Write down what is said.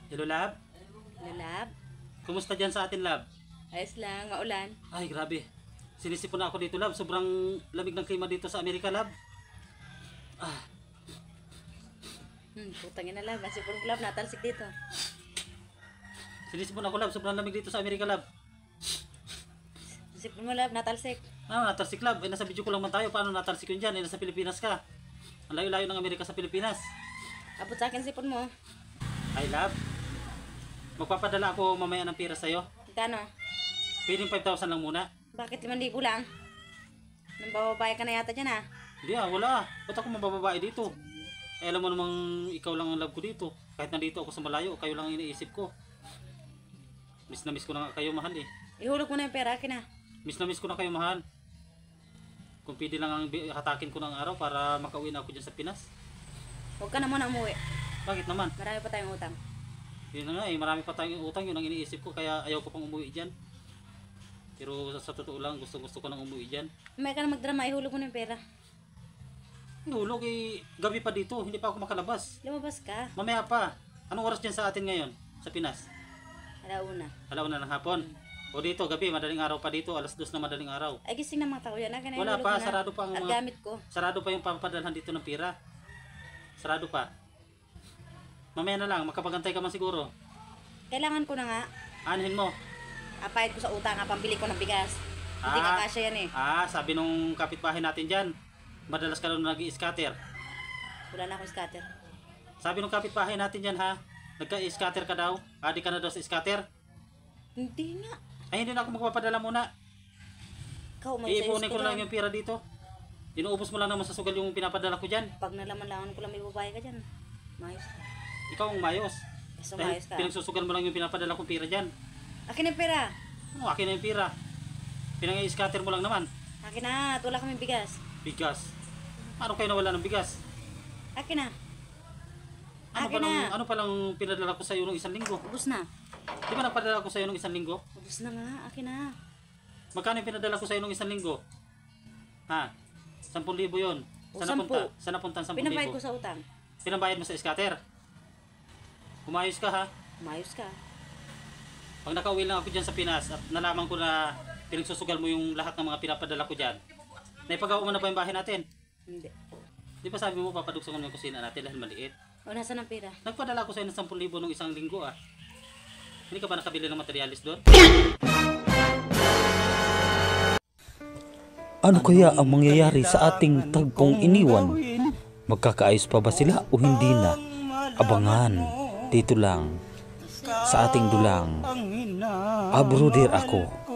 Hello, Lab. Lalab? Kumusta dyan sa atin, Lab? Ayos lang, maulan. Ay, grabe. Sinisipon na ako dito, Lab. Sobrang lamig ng klima dito sa Amerika, Lab. Ah, Putangin na lab. Kasi puro lab, natalsik dito. sinisipon ako, Lab. Sobrang lamig dito sa Amerika, Lab. Sipon mo lab, natalsik. Natalsik, Lab. Nasa video ko lang man tayo. Paano natalsik yun dyan? Nasa Pilipinas ka. Ang layo-layo ng Amerika sa Pilipinas. Abot sa akin sipon mo. Ay, Lab. Magpapadala ako mamaya ng pera sa'yo. Kano? Pwedeng 5,000 lang muna. Bakit 5,000 lang? Nang bababae ka na yata dyan ah. Hindi wala. Ba't ako mabababae dito? Alam mo namang ikaw lang ang love ko dito. Kahit nandito ako sa malayo, kayo lang ang iniisip ko. Miss na miss ko na nga kayo, mahal eh. Ihulog mo na yung pera, akin ah. Miss na miss ko na kayo, mahal. Kung pwede lang ang hatakin ko ng araw para makauwi na ako dyan sa Pinas. Huwag ka na muna umuwi. Bakit naman? Marami pa tayong utang. Yun na nga eh, marami pa tayong utang, yun ang iniisip ko. Kaya ayaw ko pang umuwi dyan. Pero sa totoo lang, gusto ko nang umuwi dyan. May ka na magdrama, ihulog mo na yung pera. Hulog eh, gabi pa dito, hindi pa ako makalabas. Lumabas ka. Mamaya pa. Anong oras dyan sa atin ngayon? Sa Pinas? Alauna. Alauna ng hapon. O dito, gabi, madaling araw pa dito, 2:00 na madaling araw. Ay, gising na mga tao yan. Akin na Wala ihulog pa, mo na. sarado pa ang At mga... gamit ko. Sarado pa yung papadalhan dito ng pira. Sarado pa. Mamaya na lang, makapagantay ka man siguro. Kailangan ko na nga. Anuhin mo. Apayad ko sa utang, pambili ko ng bigas. Hindi ka kasya yan eh. Sabi nung kapitbahay natin dyan, madalas ka lang nag-i-scatter. Wala na akong scatter. Sabi nung kapitbahay natin dyan ha, nagka-scatter ka daw. Adi ka na daw sa scatter. Hindi nga. Ay, hindi na ako magpapadala muna. Ikaw, may Iipunin ko lang yung pira dito. Inuubos mo lang naman sa sugal yung pinapadala ko dyan. Pag nalaman-laman ko lang may babae ka dyan. Mayos ka. Ikaw ang mayos. So, Dahil mayos ka. pinagsusugal mo lang yung pinapadala kong pira dyan. Akin na yung pera. Akin na yung pira. Pinang-i-scatter mo lang naman. Akin na. At wala kaming bigas. Bigas. Paano kayo nawala ng bigas? Akin na. Akin Ano palang pinadala ko sa iyo nung 1 linggo? Ubus na. Di ba nagpadala ko sa iyo nung 1 linggo? Ubus na nga. Akin na. Magkano yung pinadala ko sa iyo nung 1 linggo? 10,000 yun. O, Saan napunta? 10. Saan napunta ang 10,000? Pinabayad ko sa utang. Pinabayad mo sa scatter? Umayos ka ha? Mayos ka. Pag nakauwi lang ako dyan sa Pinas at nalaman ko na pinagsusugal mo yung lahat ng mga pinapadala ko dyan, naipagawa mo na ba yung bahay natin? Hindi. Di ba sabi mo papadugsungan mo yung kusina natin dahil maliit? O, nasaan ang pera? Nagpadala ko sa iyo ng 10,000 nung 1 linggo Hindi ka ba nakabili ng materialis doon? Ano kaya ang mangyayari sa ating tagpong iniwan? Magkakaayos pa ba sila o hindi na? Abangan dito lang sa ating dulang. Abroader ako.